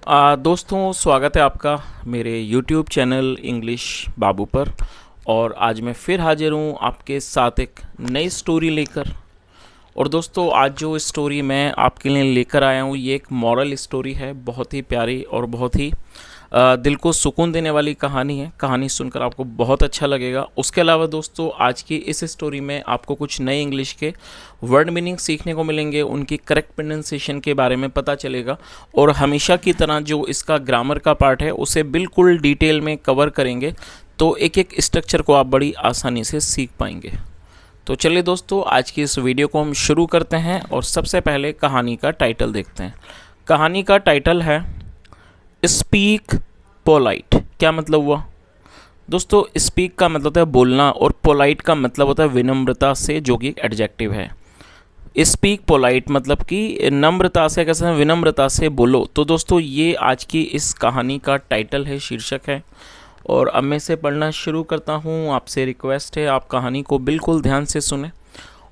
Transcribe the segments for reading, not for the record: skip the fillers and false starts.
दोस्तों, स्वागत है आपका मेरे YouTube चैनल इंग्लिश बाबू पर। और आज मैं फिर हाजिर हूँ आपके साथ एक नई स्टोरी लेकर। और दोस्तों, आज जो स्टोरी मैं आपके लिए लेकर आया हूँ ये एक मॉरल स्टोरी है। बहुत ही प्यारी और बहुत ही दिल को सुकून देने वाली कहानी है। कहानी सुनकर आपको बहुत अच्छा लगेगा। उसके अलावा दोस्तों, आज की इस स्टोरी में आपको कुछ नए इंग्लिश के वर्ड मीनिंग सीखने को मिलेंगे, उनकी करेक्ट प्रोनाउंसिएशन के बारे में पता चलेगा। और हमेशा की तरह जो इसका ग्रामर का पार्ट है उसे बिल्कुल डिटेल में कवर करेंगे, तो एक एक स्ट्रक्चर को आप बड़ी आसानी से सीख पाएंगे। तो चलिए दोस्तों, आज की इस वीडियो को हम शुरू करते हैं और सबसे पहले कहानी का टाइटल देखते हैं। कहानी का टाइटल है स्पीक पोलाइट। क्या मतलब हुआ दोस्तों? स्पीक का मतलब होता है बोलना और पोलाइट का मतलब होता है विनम्रता से, जो कि एक एडजेक्टिव है। स्पीक पोलाइट मतलब कि नम्रता से, कैसे विनम्रता से बोलो। तो दोस्तों, ये आज की इस कहानी का टाइटल है, शीर्षक है। और अब मैं इसे पढ़ना शुरू करता हूँ। आपसे रिक्वेस्ट है आप कहानी को बिल्कुल ध्यान से सुने,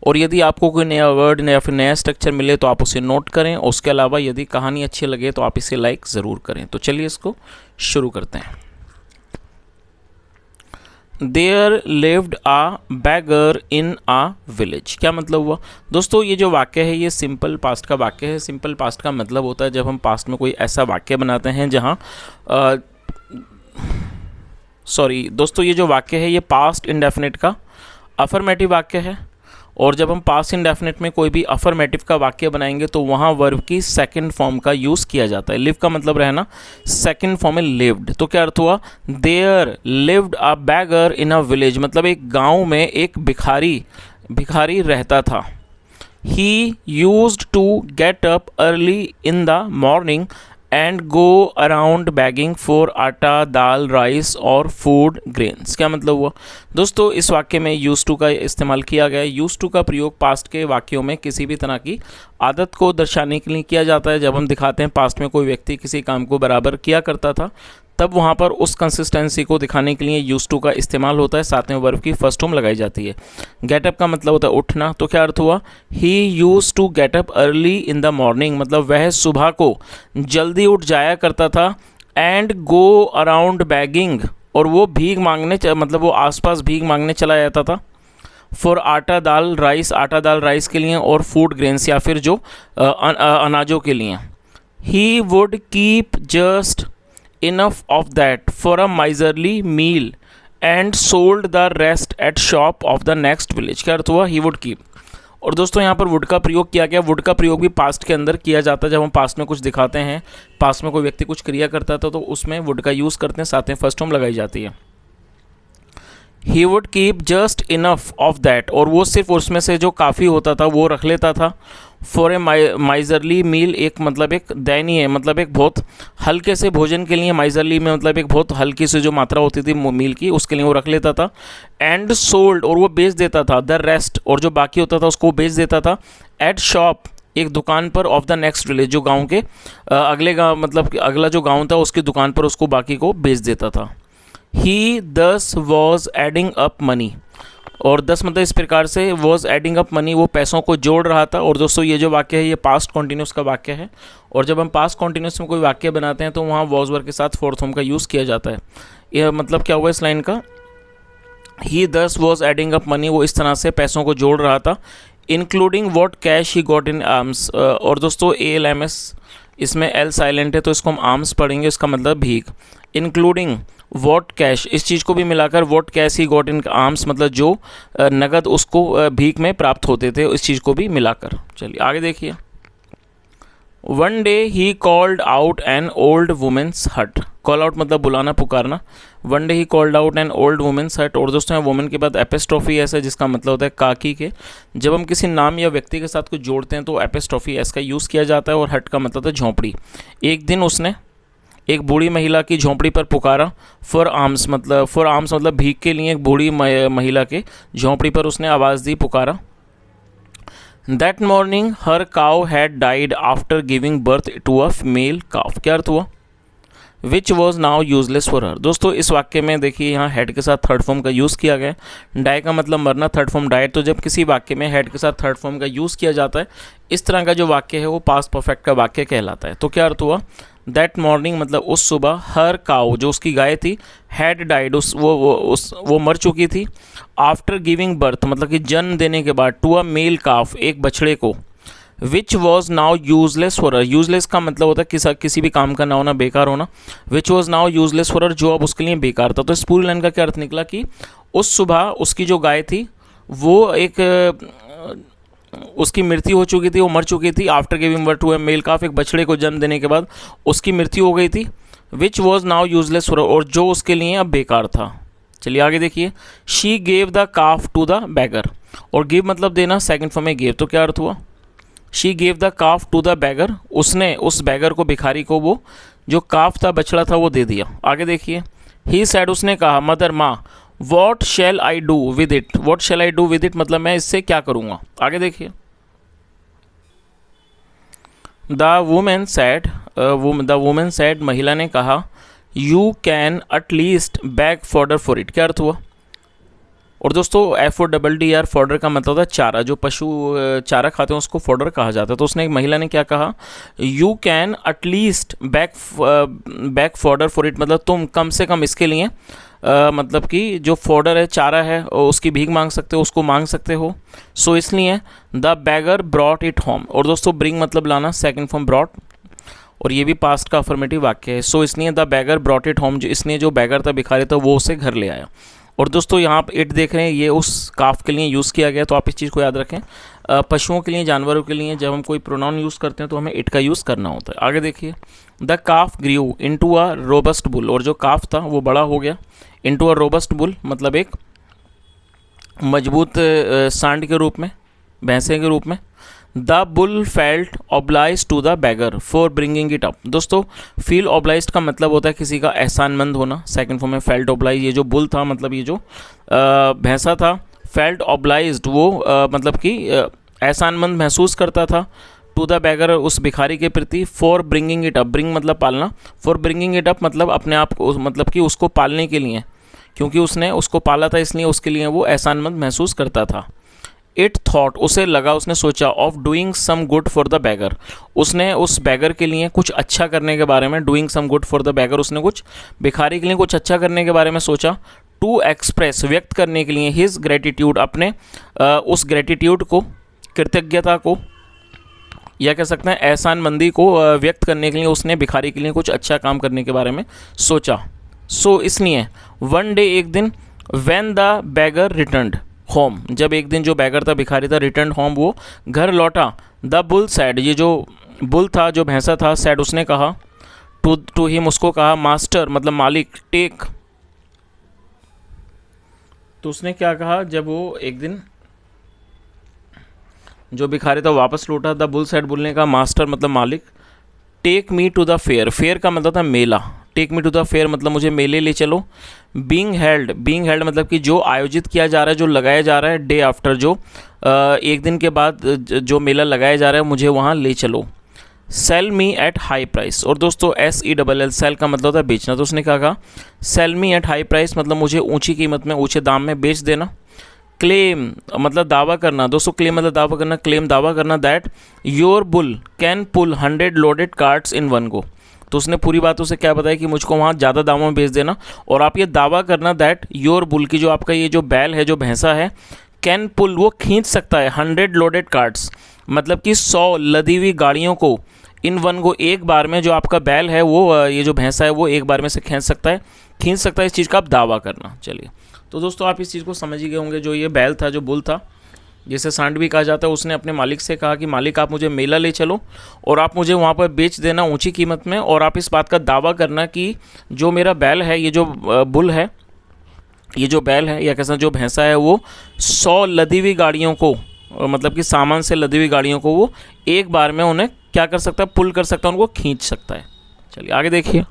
और यदि आपको कोई नया वर्ड या फिर नया स्ट्रक्चर मिले तो आप उसे नोट करें। उसके अलावा यदि कहानी अच्छी लगे तो आप इसे लाइक ज़रूर करें। तो चलिए इसको शुरू करते हैं। There lived a beggar in a village. क्या मतलब हुआ दोस्तों? ये जो वाक्य है ये सिंपल पास्ट का वाक्य है। सिंपल पास्ट का मतलब होता है जब हम पास्ट में कोई ऐसा वाक्य बनाते हैं जहाँ दोस्तों, ये जो वाक्य है ये पास्ट इंडेफिनिट का अफर्मेटिव वाक्य है। और जब हम पास्ट इंडेफिनिट में कोई भी अफर्मेटिव का वाक्य बनाएंगे तो वहाँ वर्ब की सेकंड फॉर्म का यूज़ किया जाता है। लिव का मतलब रहना, सेकंड फॉर्म में लिव्ड। तो क्या अर्थ हुआ? There lived a beggar in a village, मतलब एक गांव में एक भिखारी रहता था। He used to get up early in the morning and go around begging for atta, dal, rice और फूड ग्रेन्स। क्या मतलब हुआ दोस्तों? इस वाक्य में यूज टू का इस्तेमाल किया गया है। यूज टू का प्रयोग पास्ट के वाक्यों में किसी भी तरह की आदत को दर्शाने के लिए किया जाता है। जब हम दिखाते हैं पास्ट में कोई व्यक्ति किसी काम को बराबर किया करता था, तब वहाँ पर उस कंसिस्टेंसी को दिखाने के लिए यूज टू का इस्तेमाल होता है। साथ में वर्ब की फर्स्ट फॉर्म लगाई जाती है। गेट अप का मतलब होता है उठना। तो क्या अर्थ हुआ? He use to get up early in the morning, मतलब वह सुबह को जल्दी उठ जाया करता था। एंड गो अराउंड बैगिंग, और वो भीख मांगने, मतलब वो आसपास भीख मांगने चला जाता था। फॉर आटा दाल राइस के लिए, और फूड ग्रेन्स या फिर जो अनाजों के लिए। He would keep just enough of that for a miserly meal and sold the rest at shop of the next village। क्या अर्थ हुआ? he would keep। और दोस्तों, यहाँ पर वुड का प्रयोग किया गया। वुड का प्रयोग भी पास्ट के अंदर किया जाता है। जब हम पास्ट में कुछ दिखाते हैं, पास्ट में कोई व्यक्ति कुछ क्रिया करता था, तो उसमें वुड का यूज़ करते हैं, साथ में फर्स्ट फॉर्म लगाई जाती है। He would keep just enough of that, और वो सिर्फ उसमें से जो काफ़ी होता था वो रख लेता था। फॉर ए माइजरली मील, एक मतलब एक दयनीय, मतलब एक बहुत हल्के से भोजन के लिए। माइजरली में मतलब एक बहुत हल्की से जो मात्रा होती थी मील की, उसके लिए वो रख लेता था। एंड सोल्ड, और वो बेच देता था। द रेस्ट, और जो बाकी होता था उसको बेच देता था। एट शॉप, एक दुकान पर। ऑफ द नेक्स्ट विलेज, जो गाँव के अगले गाँव, मतलब अगला जो गाँव था उसकी दुकान पर उसको बाकी को बेच देता था। ही दस वॉज एडिंग अप मनी, और 10 मतलब इस प्रकार से, वॉज एडिंग अप मनी, वो पैसों को जोड़ रहा था। और दोस्तों, ये जो वाक्य है ये पास्ट कॉन्टिन्यूस का वाक्य है। और जब हम पास्ट कॉन्टिन्यूस में कोई वाक्य बनाते हैं तो वहाँ वॉज वर्ब के साथ फोर्थ फॉर्म का यूज़ किया जाता है। यह मतलब क्या हुआ इस लाइन का? ही दस वॉज एडिंग अप मनी, वो इस तरह से पैसों को जोड़ रहा था। Including what cash he got in arms, और दोस्तों ALMS, इसमें L साइलेंट है तो इसको हम आर्म्स पढ़ेंगे, इसका मतलब भीख। इंक्लूडिंग वॉट कैश, इस चीज़ को भी मिलाकर what cash he got in arms, मतलब जो नगद उसको भीख में प्राप्त होते थे, इस चीज़ को भी मिलाकर। चलिए आगे देखिए। One day he called out an old women's hut. Call out मतलब बुलाना, पुकारना। One day he called out an old women's hut, और दोस्तों यहाँ वुमेन के बाद एपिस्ट्रोफी एस है, जिसका मतलब होता है काकी के। जब हम किसी नाम या व्यक्ति के साथ कुछ जोड़ते हैं तो एपिस्ट्रोफी एस का यूज़ किया जाता है। और हट का मतलब है झोंपड़ी। एक दिन उसने एक बूढ़ी महिला की झोंपड़ी पर पुकारा। फॉर आर्म्स मतलब भीख के लिए एक बूढ़ी महिला के झोंपड़ी पर उसने आवाज़ दी, पुकारा। That morning her cow had died after giving birth to a male calf. क्या अर्थ हुआ? Which was now useless for her. दोस्तों इस वाक्य में देखिए यहाँ हेड के साथ थर्ड फॉर्म का यूज़ किया गया है। डाई का मतलब मरना, थर्ड फॉर्म डाइड। तो जब किसी वाक्य में हेड के साथ थर्ड फॉर्म का यूज़ किया जाता है, इस तरह का जो वाक्य है वो पास्ट परफेक्ट का वाक्य कहलाता है। तो क्या अर्थ हुआ, दैट मॉर्निंग मतलब उस सुबह, हर काउ जो उसकी गाय थी, हैड डाइड वो मर चुकी थी। आफ्टर गिविंग बर्थ मतलब कि जन्म देने के बाद, टू अ मेल काफ एक बछड़े को, विच was now useless for her. Useless का मतलब होता है किसी भी काम का ना होना, बेकार होना। विच वॉज नाउ यूजलेस फॉर हर, जो अब उसके लिए बेकार था। तो इस पूरी लाइन का क्या अर्थ निकला कि उस सुबह उसकी जो गाय थी वो उसकी मृत्यु हो चुकी थी, वो मर चुकी थी। After giving birth to a male calf, एक बछड़े को जन्म देने के बाद उसकी मृत्यु हो गई थी। विच वॉज नाउ यूजलेस फॉर हर, और जो उसके लिए अब बेकार था। चलिए आगे देखिए, she gave the calf to the beggar. और गिव मतलब देना, सेकंड फॉर्म में गेव। तो क्या अर्थ हुआ, she gave the calf to the beggar, उसने उस बैगर को, भिखारी को, वो जो काफ था, बछड़ा था, वो दे दिया। आगे देखिए, ही सैड उसने कहा, मदर माँ, what shell I do with it. What shell I do with it मतलब मैं इससे क्या करूँगा। आगे देखिए, द वुमेन सैड महिला ने कहा, you can at least bag fodder for it. क्या अर्थ हुआ। और दोस्तों FODDER फॉर्डर का मतलब होता है चारा, जो पशु चारा खाते हैं उसको फॉर्डर कहा जाता है। तो उसने, एक महिला ने क्या कहा, you can at least bag fodder for it मतलब तुम कम से कम इसके लिए मतलब कि जो फॉर्डर है, चारा है, उसकी भीख मांग सकते हो, उसको मांग सकते हो। सो इसलिए the bagger brought it home. और दोस्तों ब्रिंग मतलब लाना, सेकंड फॉर्म ब्रॉट, और ये भी पास्ट का अफर्मेटिव वाक्य है। सो इसलिए the bagger brought it home, जो इसने जो बैगर था, भिखारी था, वो उसे घर ले आया। और दोस्तों यहाँ आप इट देख रहे हैं, ये उस काफ के लिए यूज़ किया गया। तो आप इस चीज़ को याद रखें, पशुओं के लिए, जानवरों के लिए जब हम कोई प्रोनाउन यूज़ करते हैं तो हमें इट का यूज़ करना होता है। आगे देखिए, the calf grew into a robust bull. और जो काफ था वो बड़ा हो गया, इनटू अ रोबस्ट बुल मतलब एक मजबूत सांड के रूप में, भैंसे के रूप में। The bull felt obliged to the beggar for bringing it up. दोस्तों फील ऑब्लाइज का मतलब होता है किसी का एहसानमंद होना, सेकंड फॉर्म में फेल्ट ऑब्लाइज। ये जो बुल था मतलब ये जो भैंसा था, फेल्ट ऑब्लाइज्ड वो मतलब कि एहसानमंद महसूस करता था, टू द बैगर उस भिखारी के प्रति, for bringing it up, bring मतलब पालना, फॉर ब्रिंगिंग इट अप मतलब अपने आप को, मतलब कि उसको पालने के लिए, क्योंकि उसने उसको पाला था इसलिए उसके लिए वो एहसानमंद महसूस करता था। इट थॉट उसे लगा, उसने सोचा, of doing some good for the beggar, उसने उस बैगर के लिए कुछ अच्छा करने के बारे में, doing some good for the beggar उसने कुछ भिखारी के लिए कुछ अच्छा करने के बारे में सोचा। टू एक्सप्रेस व्यक्त करने के लिए, हिज ग्रेटिट्यूड अपने उस ग्रेटिट्यूड को, कृतज्ञता को, या कह सकते हैं एहसानमंदी को व्यक्त करने के लिए उसने भिखारी के लिए कुछ अच्छा काम करने के बारे में सोचा। सो इसलिए वन डे एक दिन, when the bagger returned home, जब एक दिन जो बैगर था, भिखारी था, रिटर्न होम वो घर लौटा। द बुल सैड, ये जो बुल था, जो भैंसा था, सैड उसने कहा, टू हिम उसको कहा, मास्टर मतलब मालिक, टेक। तो उसने क्या कहा, जब वो एक दिन जो भिखारी था वापस लौटा, द बुल सैड, बुल ने कहा, मास्टर मतलब मालिक, take me to the fair, fair का मतलब था मेला, take me to the fair मतलब मुझे मेले ले चलो। बीइंग हेल्ड मतलब कि जो आयोजित किया जा रहा है, जो लगाया जा रहा है, डे आफ्टर जो एक दिन के बाद जो मेला लगाया जा रहा है, मुझे वहाँ ले चलो। Cell me at high price. और दोस्तों SELL सेल का मतलब होता है बेचना। तो उसने क्या कहा, cell me at high price मतलब मुझे ऊंची कीमत में, ऊंचे दाम में बेच देना। क्लेम मतलब दावा करना। दोस्तों क्लेम मतलब दावा करना, क्लेम दावा करना, that your bull can pull 100 loaded carts in one go. तो उसने पूरी बात उसे क्या बताया कि मुझको वहाँ ज़्यादा दामों में बेच देना, और आप ये दावा करना दैट योर बुल की, जो आपका ये जो बैल है, जो भैंसा है, कैन पुल वो खींच सकता है 100 लोडेड कार्ट्स मतलब कि 100 लदी हुई गाड़ियों को, इन वन गो एक बार में, जो आपका बैल है वो, ये जो भैंसा है वो एक बार में से खींच सकता है, इस चीज़ का आप दावा करना। चलिए तो दोस्तों आप इस चीज़ को समझ ही गए होंगे। जो ये बैल था, जो बुल था, जिसे सांड भी कहा जाता है, उसने अपने मालिक से कहा कि मालिक आप मुझे मेला ले चलो और आप मुझे वहाँ पर बेच देना ऊंची कीमत में, और आप इस बात का दावा करना कि जो मेरा बैल है, ये जो बुल है, ये जो बैल है या कैसा जो भैंसा है, वो 100 लदी हुई गाड़ियों को, मतलब कि सामान से लदी हुई गाड़ियों को वो एक बार में उन्हें क्या कर सकता है, पुल कर सकता है, उनको खींच सकता है। चलिए आगे देखिए,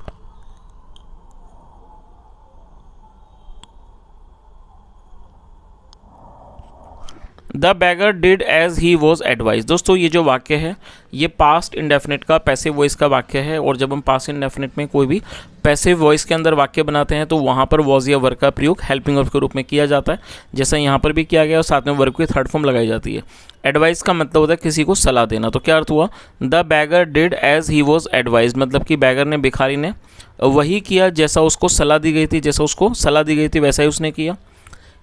the beggar did as he was advised. दोस्तों ये जो वाक्य है ये पास्ट इंडेफिनिट का पैसिव वॉइस का वाक्य है, और जब हम पास्ट इंडेफिनिट में कोई भी पैसिव वॉइस के अंदर वाक्य बनाते हैं तो वहाँ पर वॉज या वर्ब का प्रयोग हेल्पिंग वर्ब के रूप में किया जाता है, जैसा यहाँ पर भी किया गया, और साथ में वर्ब की थर्ड फॉर्म लगाई जाती है। एडवाइस का मतलब होता है किसी को सलाह देना। तो क्या अर्थ हुआ, the beggar did as he was advised, मतलब कि बैगर ने, भिखारी ने वही किया जैसा उसको सलाह दी गई थी, जैसा उसको सलाह दी गई थी वैसा ही उसने किया।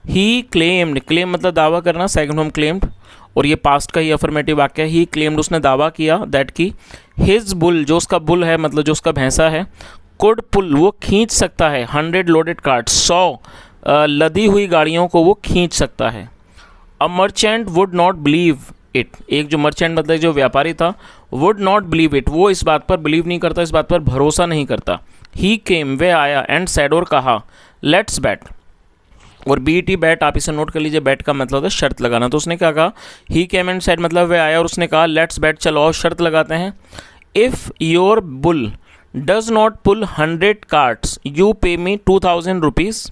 ही क्लेम्ड, क्लेम मतलब दावा करना, सेकंड फॉर्म क्लेम्ड, और ये पास्ट का ही अफर्मेटिव वाक्य है। ही क्लेम्ड, उसने दावा किया, दैट की हिज बुल, जो उसका बुल है मतलब जो उसका भैंसा है, कुड पुल, वो खींच सकता है, 100 लोडेड कार्ट, 100 लदी हुई गाड़ियों को वो खींच सकता है। A merchant would not believe it, एक जो मर्चेंट मतलब जो व्यापारी था, वुड नॉट बिलीव इट, वो इस बात पर बिलीव नहीं करता, इस बात पर भरोसा नहीं करता। ही केम, वे आया, एंड सैड, और कहा, लेट्स बैट, और BET बैट आप इसे नोट कर लीजिए, बैट का मतलब होता है शर्त लगाना। तो उसने क्या कहा, ही केम एंड सेड मतलब वे आया और उसने कहा, लेट्स बैट, चलो और शर्त लगाते हैं। If your bull does not pull 100 carts you pay me 2000 rupees,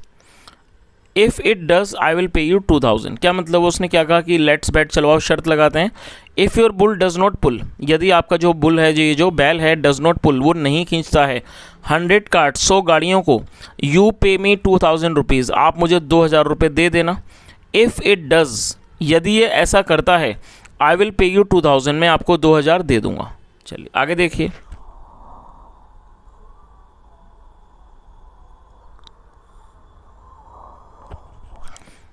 if it does I will pay you 2000। क्या मतलब उसने क्या कहा कि लेट्स बैट, चलो आओ शर्त लगाते हैं। If your bull does not pull, यदि आपका जो बुल है, ये जो बैल है, डज नॉट पुल, वो नहीं खींचता है 100 कार्ट, 100 गाड़ियों को, यू पे मी 2000 रुपीज़, आप मुझे 2000 रुपये दे देना। इफ़ इट डज, यदि ये ऐसा करता है, आई विल पे यू 2000, मैं आपको 2000 दे दूंगा। चलिए आगे देखिए।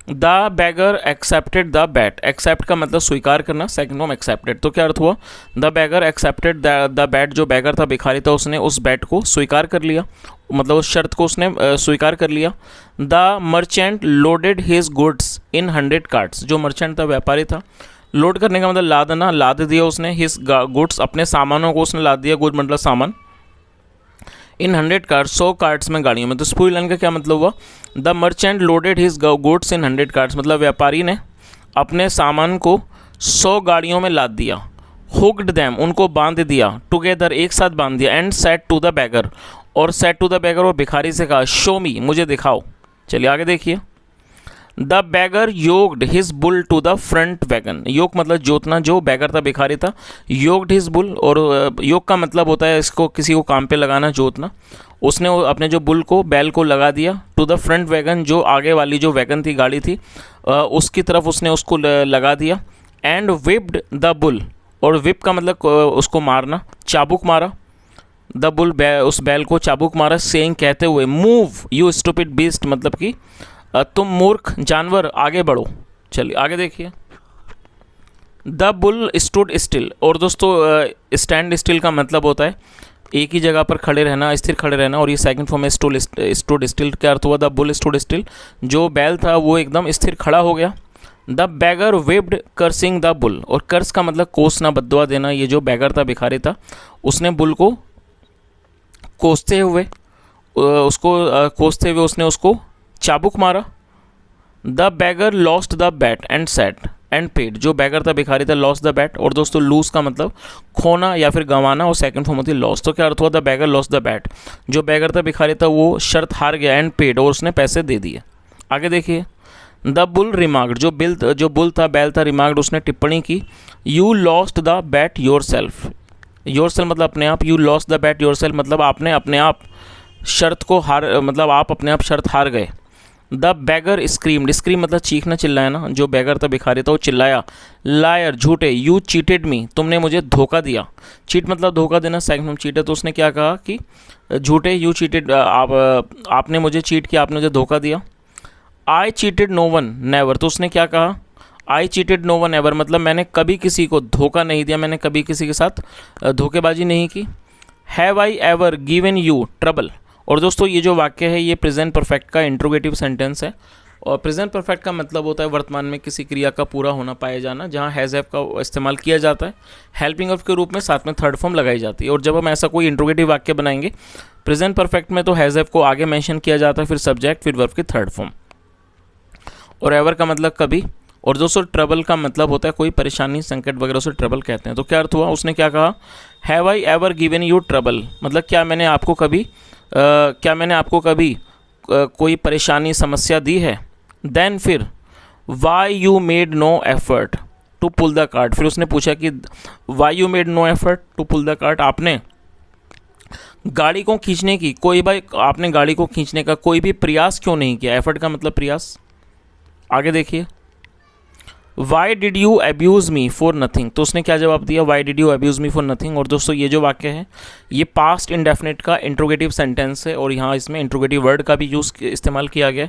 The beggar accepted the bet, accept का मतलब स्वीकार करना, सेकंड फॉर्म एक्सेप्टेड। तो क्या अर्थ हुआ, the beggar accepted the bat, जो बैगर था, भिखारी था, उसने उस बैट को स्वीकार कर लिया, मतलब उस शर्त को उसने स्वीकार कर लिया। The merchant loaded his goods in 100 carts, जो मर्चेंट था, व्यापारी था, लोड करने का मतलब लादना, लाद दिया उसने, हिज गुड्स, अपने सामानों को उसने लाद दिया, गुड मतलब सामान, इन 100 कार्ट्स, 100 कार्ट्स में, गाड़ियों में। तो इस पूरी लाइन का क्या मतलब हुआ, the merchant loaded his goods in 100 carts, मतलब व्यापारी ने अपने सामान को 100 गाड़ियों में लाद दिया। हुक्ड दैम, उनको बांध दिया, टुगेदर, एक साथ बांध दिया, and said to the beggar, और सेड टू द बैगर, और भिखारी से कहा, शो मी, मुझे दिखाओ। चलिए आगे देखिए। The beggar yoked his bull to the front wagon, yoke मतलब जोतना, जो बैगर था, भिखारी था, योग्ड हिज बुल, और योग का मतलब होता है इसको किसी को काम पे लगाना, जोतना। उसने अपने जो बुल को, बैल को लगा दिया, टू द फ्रंट वैगन, जो आगे वाली जो वैगन थी, गाड़ी थी, उसकी तरफ उसने उसको लगा दिया। एंड विप्ड द बुल, और विप का मतलब उसको मारना, चाबुक मारा, द बुल, उस बैल को चाबुक मारा, सेइंग, कहते हुए, मूव यू स्टूपिड बीस्ट, मतलब कि तुम मूर्ख जानवर, आगे बढ़ो। चलिए आगे देखिए। द बुल स्टूड स्टिल, और दोस्तों स्टैंड स्टिल का मतलब होता है एक ही जगह पर खड़े रहना, स्थिर खड़े रहना, और ये सेकंड फॉर्म है स्टूड स्टिल। क्या अर्थ हुआ, द बुल स्टूड स्टिल, जो बैल था वो एकदम स्थिर खड़ा हो गया। The bagger webbed cursing the bull, और कर्स का मतलब कोसना, बद्दुआ देना। ये जो बैगर था, भिखारी था, उसने बुल को कोसते हुए उसने उसको चाबुक मारा। The bagger lost the bat and said and paid, जो बैगर था, भिखारी था, लॉस्ट द बैट, और दोस्तों लूज का मतलब खोना या फिर गंवाना, और सेकंड फॉर्म होती है लॉस। तो क्या अर्थ हुआ, the bagger lost the bat, जो बैगर था, भिखारी था, वो शर्त हार गया, एंड पेड, और उसने पैसे दे दिए। आगे देखिए। द बुल रिमार्क्ड, जो बुल था, बैल था, रिमार्क्ड, उसने टिप्पणी की, you lost the bat your self, your self मतलब अपने आप, you lost the bat your self मतलब आपने अपने आप शर्त को मतलब आप अपने आप शर्त हार गए। द बैगर स्क्रीम्ड, स्क्रीम मतलब चीखना, चिल्लाना, जो बैगर था, भिखारी था, वो चिल्लाया, लायर, झूठे, यू चीटेड मी, तुमने मुझे धोखा दिया। चीट मतलब धोखा देना, सेकंड फॉर्म चीटे। तो उसने क्या कहा कि झूठे, यू चीटेड, आपने मुझे चीट किया, आपने मुझे धोखा दिया। आई चीटेड नो वन नेवर, तो उसने क्या कहा, आई चीटेड नो वन एवर मतलब मैंने कभी किसी को धोखा नहीं दिया, मैंने कभी किसी के साथ धोखेबाजी नहीं की। Have I ever given you trouble, और दोस्तों ये जो वाक्य है ये प्रेजेंट परफेक्ट का इंट्रोगेटिव सेंटेंस है, और प्रेजेंट परफेक्ट का मतलब होता है वर्तमान में किसी क्रिया का पूरा होना, पाया जाना, जहाँ हैज़ हैव का इस्तेमाल किया जाता है हेल्पिंग ऑफ के रूप में, साथ में थर्ड फॉर्म लगाई जाती है। और जब हम ऐसा कोई इंट्रोगेटिव वाक्य बनाएंगे प्रेजेंट परफेक्ट में, तो हैज़ हैव को आगे मेंशन किया जाता है, फिर सब्जेक्ट, फिर वर्ब की थर्ड फॉर्म, और एवर का मतलब कभी। और दोस्तों ट्रबल का मतलब होता है कोई परेशानी, संकट वगैरह से ट्रबल कहते हैं। तो क्या अर्थ हुआ, उसने क्या कहा, have I ever given you trouble मतलब क्या मैंने आपको कभी कोई परेशानी, समस्या दी है। देन फिर why you made no effort to pull the cart. फिर उसने पूछा कि why you made no effort to pull the cart, आपने गाड़ी को खींचने की आपने गाड़ी को खींचने का कोई भी प्रयास क्यों नहीं किया। एफर्ट का मतलब प्रयास। आगे देखिए, why did you abuse me for nothing, तो उसने क्या जवाब दिया, why did you abuse me for nothing. और दोस्तों ये जो वाक्य है ये पास्ट इंडेफिनिट का इंट्रोगेटिव सेंटेंस है और यहाँ इसमें इंट्रोगेटिव वर्ड का भी इस्तेमाल किया गया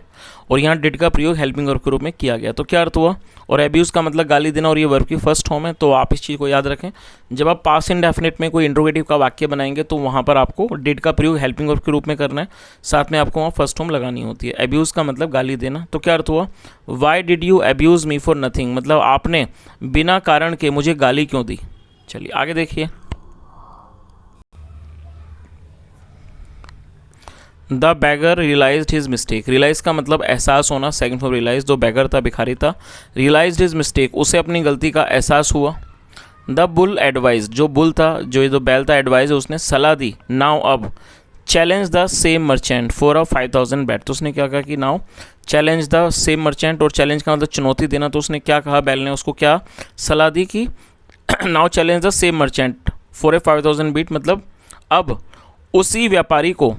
और यहाँ डिड का प्रयोग हेल्पिंग वर्ब के रूप में किया गया। तो क्या अर्थ हुआ, और अब्यूज़ का मतलब गाली देना और ये वर्ब की फर्स्ट फॉर्म है। तो आप इस चीज़ को याद रखें, जब आप पास्ट इंडेफिनिट में कोई इंट्रोगेटिव का वाक्य बनाएंगे तो वहाँ पर आपको डिड का प्रयोग हेल्पिंग वर्ब के रूप में करना है, साथ में आपको वहाँ फर्स्ट फॉर्म लगानी होती है। अब्यूज़ का मतलब गाली देना। तो क्या अर्थ हुआ, why did you abuse me for nothing, मतलब आपने बिना कारण के मुझे गाली क्यों दी। चलिए आगे देखिए, the beggar realised his mistake. Realise का मतलब एहसास होना, सेकंड फॉर्म रियलाइज। जो बैगर था, भिखारी था, रियलाइज्ड हिज मिस्टेक, उसे अपनी गलती का एहसास हुआ। द बुल एडवाइज, जो बुल था, जो बैल था, एडवाइज उसने सलाह दी। नाउ अब challenge the same merchant for a 5000 bat, तो उसने क्या कहा कि now challenge the same merchant, और चैलेंज का मतलब चुनौती देना। तो उसने क्या कहा, बैल ने उसको क्या सलाह दी कि now challenge the same merchant for a 5000 bet, मतलब अब उसी व्यापारी को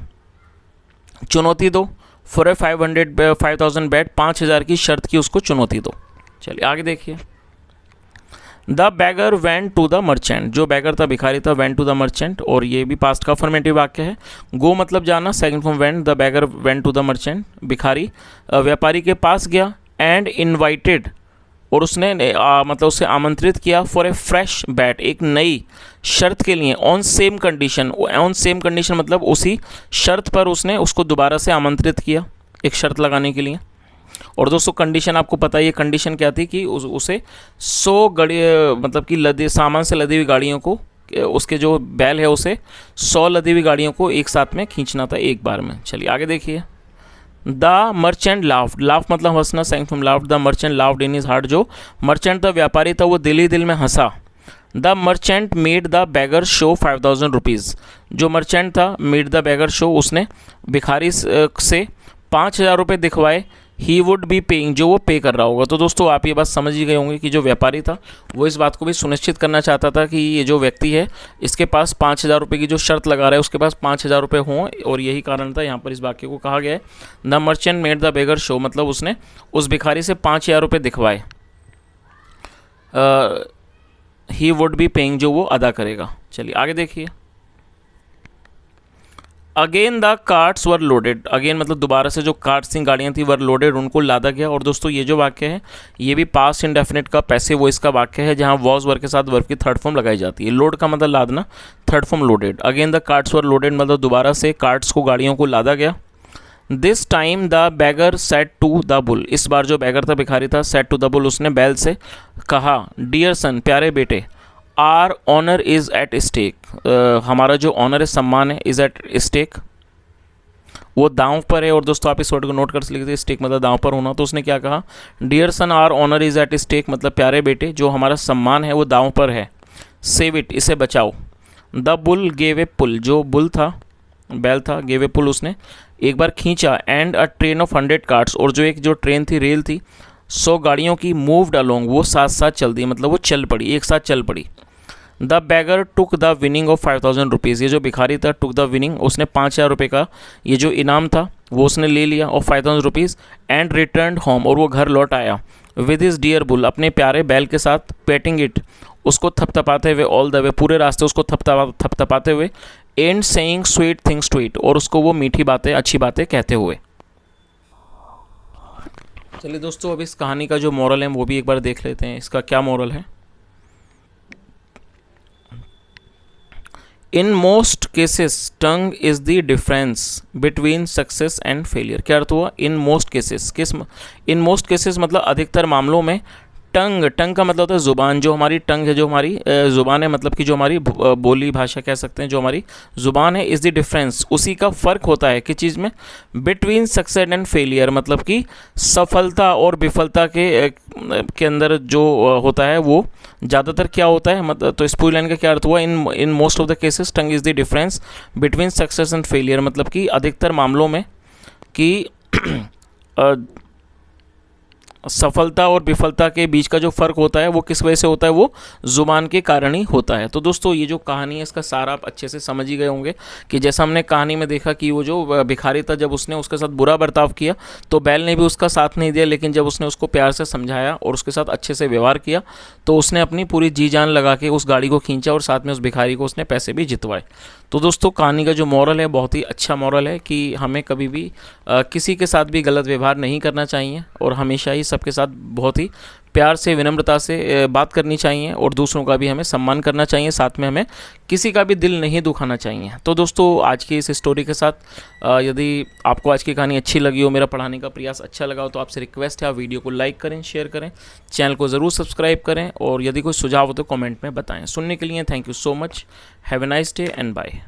चुनौती दो, फॉर ए 5000 बैट, 5000 की शर्त की उसको चुनौती दो। चलिए आगे देखिए, the beggar went to the merchant, जो बैगर था, भिखारी था, वेंट टू द मर्चेंट, और ये भी पास्ट का अफर्मेटिव वाक्य है। गो मतलब जाना, second form went, the beggar went to the merchant, भिखारी व्यापारी के पास गया। एंड इनवाइटेड, और उसने मतलब उसे आमंत्रित किया, फॉर ए फ्रेश बैट, एक नई शर्त के लिए। On same condition, on same condition मतलब उसी शर्त पर उसने उसको दोबारा से आमंत्रित किया एक शर्त लगाने के लिए। और दोस्तों कंडीशन आपको पता है, ये कंडीशन क्या थी कि उसे 100 गाड़ी मतलब कि सामान से लदी हुई गाड़ियों को, उसके जो बैल है उसे 100 लदी हुई गाड़ियों को एक साथ में खींचना था एक बार में। चलिए आगे देखिए, द मर्चेंट लाफ्ड, लाफ मतलब हंसना, second form laughed, the merchant laughed in his heart, जो मर्चेंट था, व्यापारी था, वो दिल ही दिल में हंसा। The merchant made the beggar show 5000 rupees, जो मर्चेंट था, मेड द बैगर शो, उसने भिखारी से 5000 रुपये दिखवाए। ही वुड बी पेइंग, जो वो पे कर रहा होगा। तो दोस्तों आप ये बात समझ ही गए होंगे कि जो व्यापारी था वो इस बात को भी सुनिश्चित करना चाहता था कि ये जो व्यक्ति है इसके पास 5000 रुपये की जो शर्त लगा रहा है उसके पास 5000 रुपये हों, और यही कारण था यहाँ पर इस वाक्य को कहा गया है, the merchant made the beggar show, मतलब उसने उस भिखारी से 5000 रुपये दिखवाए। ही वुड बी पेइंग, जो वो अदा करेगा। चलिए आगे देखिए, again the carts were loaded, again मतलब दोबारा से जो कार्ट्स थी, गाड़ियाँ थी, वर लोडेड, उनको लादा गया। और दोस्तों ये जो वाक्य है ये भी पास्ट इंडेफिनिट का पैसिव वॉइस का वाक्य है, जहाँ वॉज वर्ब के साथ वर्ब की थर्ड फॉर्म लगाई जाती है। लोड का मतलब लादना, third form loaded. Again the carts were loaded मतलब दोबारा से कार्ट्स को, गाड़ियों को लादा गया। This time the beggar said to the bull, इस बार जो बैगर था, भिखारी था, सेड टू द बुल, उसने बैल से कहा, डियर सन, प्यारे बेटे, our honour is at stake, हमारा जो ऑनर है, सम्मान है, इज़ एट स्टेक, वो दांव पर है। और दोस्तों आप इस वर्ड को नोट कर सकते, स्टेक मतलब दांव पर होना। तो उसने क्या कहा, dear son our honour is at stake, मतलब प्यारे बेटे, जो हमारा सम्मान है वो दांव पर है। सेव इट, इसे बचाओ। द बुल गेव ए पुल, जो बुल था, बैल था, गेव ए पुल, उसने एक बार खींचा। And a train of 100 carts, और जो ट्रेन थी, रेल थी, 100 गाड़ियों की, मूव्ड अलोंग, वो साथ साथ चल दी, मतलब वो चल पड़ी, एक साथ चल पड़ी। The bagger took the winning of 5000 rupees, ये जो भिखारी था, टुक द विनिंग, उसने 5000 रुपये का ये जो इनाम था वो उसने ले लिया, of 5000 rupees. And return home, और वो घर लौट आया। विद हिज डियर बुल, अपने प्यारे बैल के साथ। पेटिंग इट, उसको थपथपाते हुए, ऑल द वे, पूरे रास्ते उसको थपथपाते हुए। And saying sweet things to it, और उसको वो मीठी बातें, अच्छी बातें कहते हुए। चलिए दोस्तों अब इस कहानी का जो मॉरल है वो भी एक बार देख लेते हैं। इसका क्या मॉरल है, in most cases tongue is the difference between success and failure. क्या अर्थ हुआ, in most cases, in most cases मतलब अधिकतर मामलों में। टंग का मतलब होता है ज़ुबान, जो हमारी टंग है, जो हमारी ज़ुबान है, मतलब कि जो हमारी बोली भाषा कह सकते हैं, जो हमारी ज़ुबान है, इज़ द डिफरेंस, उसी का फ़र्क होता है किस चीज़ में, बिटवीन सक्सेस एंड फेलियर, मतलब कि सफलता और विफलता के अंदर जो होता है वो ज़्यादातर क्या होता है। मतलब तो इस पूरी लाइन का क्या अर्थ हुआ, in most of the cases tongue is the difference between success and failure, मतलब कि अधिकतर मामलों में कि सफलता और विफलता के बीच का जो फ़र्क होता है वो किस वजह से होता है, वो ज़ुबान के कारण ही होता है। तो दोस्तों ये जो कहानी है इसका सारा आप अच्छे से समझ ही गए होंगे कि जैसा हमने कहानी में देखा कि वो जो भिखारी था, जब उसने उसके साथ बुरा बर्ताव किया तो बैल ने भी उसका साथ नहीं दिया, लेकिन जब उसने उसको प्यार से समझाया और उसके साथ अच्छे से व्यवहार किया तो उसने अपनी पूरी जी जान लगा के उस गाड़ी को खींचा और साथ में उस भिखारी को उसने पैसे भी जितवाए। तो दोस्तों कहानी का जो मॉरल है बहुत ही अच्छा मॉरल है कि हमें कभी भी किसी के साथ भी गलत व्यवहार नहीं करना चाहिए और हमेशा ही सबके साथ बहुत ही प्यार से, विनम्रता से बात करनी चाहिए और दूसरों का भी हमें सम्मान करना चाहिए, साथ में हमें किसी का भी दिल नहीं दुखाना चाहिए। तो दोस्तों आज की इस स्टोरी के साथ यदि आपको आज की कहानी अच्छी लगी हो, मेरा पढ़ाने का प्रयास अच्छा लगा हो, तो आपसे रिक्वेस्ट है आप वीडियो को लाइक करें, शेयर करें, चैनल को ज़रूर सब्सक्राइब करें और यदि कोई सुझाव हो तो कमेंट में बताएं। सुनने के लिए thank you so much. Have a nice day and bye.